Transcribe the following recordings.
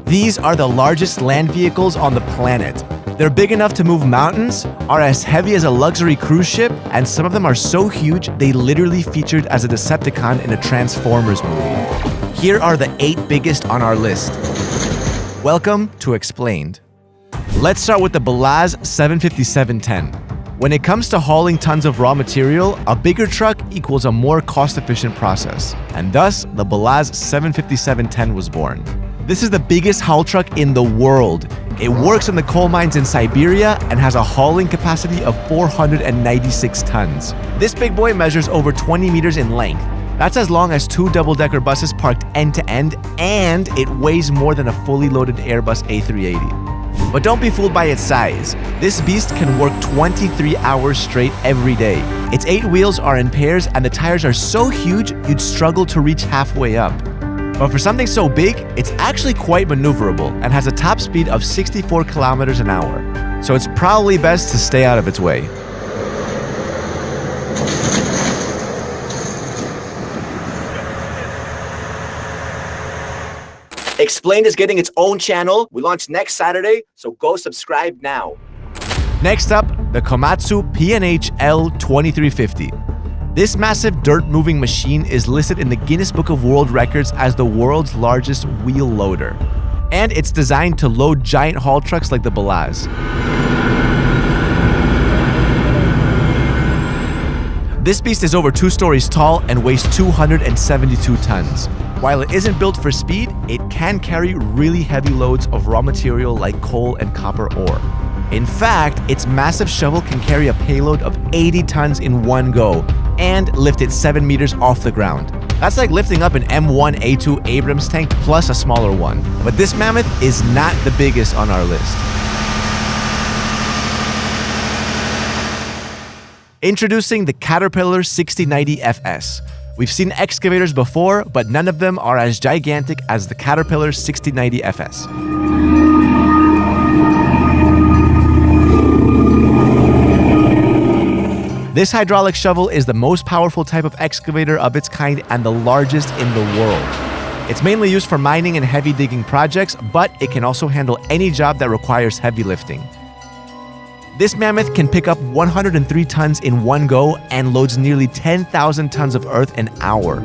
These are the largest land vehicles on the planet. They're big enough to move mountains, are as heavy as a luxury cruise ship, and some of them are so huge they literally featured as a Decepticon in a Transformers movie. Here are the 8 biggest on our list. Welcome to Explained. Let's start with the Belaz 75710. When it comes to hauling tons of raw material, a bigger truck equals a more cost-efficient process, and thus the Belaz 75710 was born. This is the biggest haul truck in the world. It works in the coal mines in Siberia and has a hauling capacity of 496 tons. This big boy measures over 20 meters in length. That's as long as 2 double-decker buses parked end-to-end, and it weighs more than a fully loaded Airbus A380. But don't be fooled by its size. This beast can work 23 hours straight every day. Its 8 wheels are in pairs and the tires are so huge you'd struggle to reach halfway up. But for something so big, it's actually quite maneuverable and has a top speed of 64 kilometers an hour. So it's probably best to stay out of its way. Explained is getting its own channel. We launch next Saturday, so go subscribe now. Next up, the Komatsu P&H L2350. This massive dirt-moving machine is listed in the Guinness Book of World Records as the world's largest wheel loader. And it's designed to load giant haul trucks like the Belaz. This beast is over 2 stories tall and weighs 272 tons. While it isn't built for speed, it can carry really heavy loads of raw material like coal and copper ore. In fact, its massive shovel can carry a payload of 80 tons in one go and lift it 7 meters off the ground. That's like lifting up an M1A2 Abrams tank plus a smaller one. But this mammoth is not the biggest on our list. Introducing the Caterpillar 6090 FS. We've seen excavators before, but none of them are as gigantic as the Caterpillar 6090 FS. This hydraulic shovel is the most powerful type of excavator of its kind and the largest in the world. It's mainly used for mining and heavy digging projects, but it can also handle any job that requires heavy lifting. This mammoth can pick up 103 tons in one go and loads nearly 10,000 tons of earth an hour.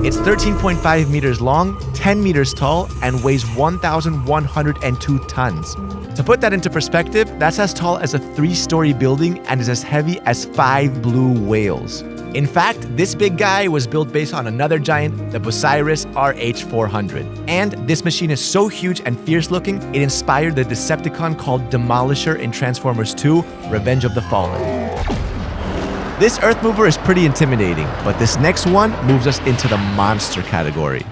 It's 13.5 meters long, 10 meters tall, and weighs 1,102 tons. To put that into perspective, that's as tall as a 3-story building and is as heavy as 5 blue whales. In fact, this big guy was built based on another giant, the Bucyrus RH400. And this machine is so huge and fierce-looking, it inspired the Decepticon called Demolisher in Transformers 2: Revenge of the Fallen. This earth mover is pretty intimidating, but this next one moves us into the monster category.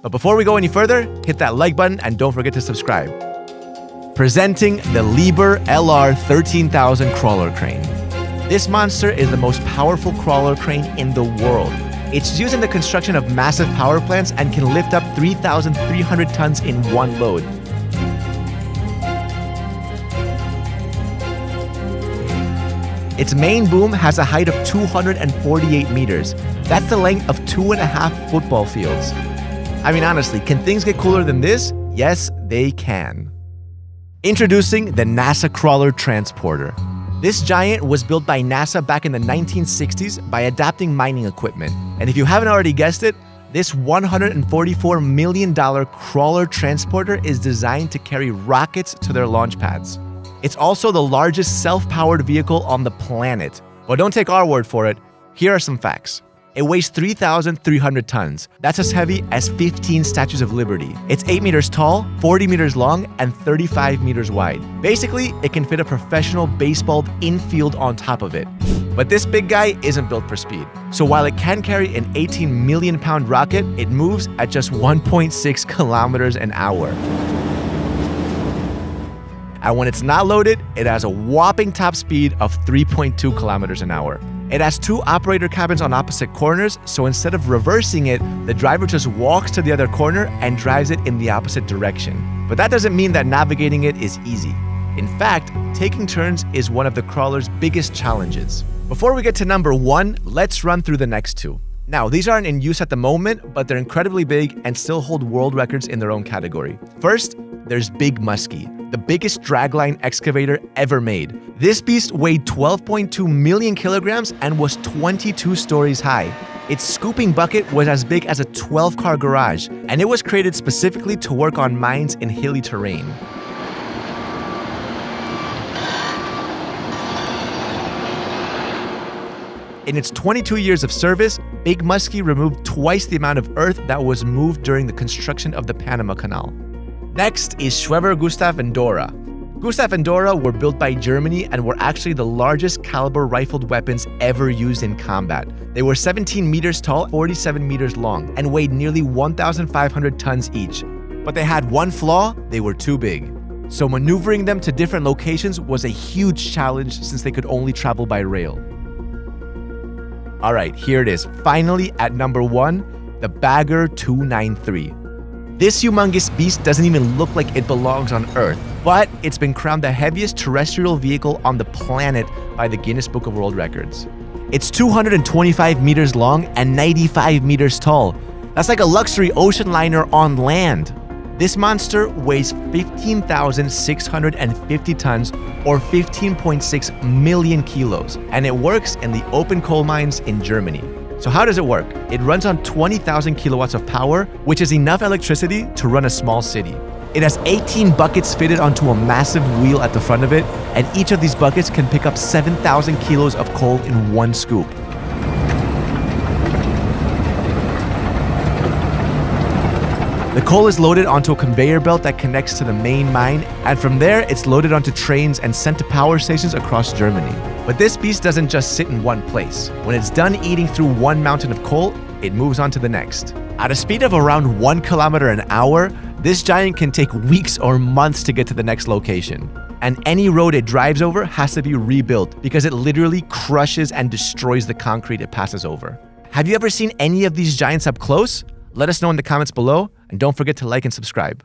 But before we go any further, hit that like button and don't forget to subscribe. Presenting the Liebherr LR 13000 crawler crane. This monster is the most powerful crawler crane in the world. It's used in the construction of massive power plants and can lift up 3,300 tons in one load. Its main boom has a height of 248 meters. That's the length of 2.5 football fields. I mean, honestly, can things get cooler than this? Yes, they can. Introducing the NASA Crawler Transporter. This giant was built by NASA back in the 1960s by adapting mining equipment. And if you haven't already guessed it, this $144 million crawler transporter is designed to carry rockets to their launch pads. It's also the largest self-powered vehicle on the planet. But don't take our word for it. Here are some facts. It weighs 3,300 tons. That's as heavy as 15 Statues of Liberty. It's 8 meters tall, 40 meters long, and 35 meters wide. Basically, it can fit a professional baseball infield on top of it. But this big guy isn't built for speed. So while it can carry an 18 million pound rocket, it moves at just 1.6 kilometers an hour. And when it's not loaded, it has a whopping top speed of 3.2 kilometers an hour. It has 2 operator cabins on opposite corners, so instead of reversing it, the driver just walks to the other corner and drives it in the opposite direction. But that doesn't mean that navigating it is easy. In fact, taking turns is one of the crawler's biggest challenges. Before we get to number 1, let's run through the next 2. Now, these aren't in use at the moment, but they're incredibly big and still hold world records in their own category. First, there's Big Muskie, the biggest dragline excavator ever made. This beast weighed 12.2 million kilograms and was 22 stories high. Its scooping bucket was as big as a 12-car garage, and it was created specifically to work on mines in hilly terrain. In its 22 years of service, Big Muskie removed twice the amount of earth that was moved during the construction of the Panama Canal. Next is Schwerer Gustav and Dora. Gustav and Dora were built by Germany and were actually the largest caliber rifled weapons ever used in combat. They were 17 meters tall, 47 meters long, and weighed nearly 1,500 tons each. But they had one flaw: they were too big. So maneuvering them to different locations was a huge challenge since they could only travel by rail. All right, here it is. Finally, at number 1, the Bagger 293. This humongous beast doesn't even look like it belongs on Earth, but it's been crowned the heaviest terrestrial vehicle on the planet by the Guinness Book of World Records. It's 225 meters long and 95 meters tall. That's like a luxury ocean liner on land. This monster weighs 15,650 tons or 15.6 million kilos, and it works in the open coal mines in Germany. So how does it work? It runs on 20,000 kilowatts of power, which is enough electricity to run a small city. It has 18 buckets fitted onto a massive wheel at the front of it, and each of these buckets can pick up 7,000 kilos of coal in one scoop. The coal is loaded onto a conveyor belt that connects to the main mine, and from there, it's loaded onto trains and sent to power stations across Germany. But this beast doesn't just sit in one place. When it's done eating through one mountain of coal, it moves on to the next. At a speed of around 1 kilometer an hour, this giant can take weeks or months to get to the next location. And any road it drives over has to be rebuilt because it literally crushes and destroys the concrete it passes over. Have you ever seen any of these giants up close? Let us know in the comments below, and don't forget to like and subscribe.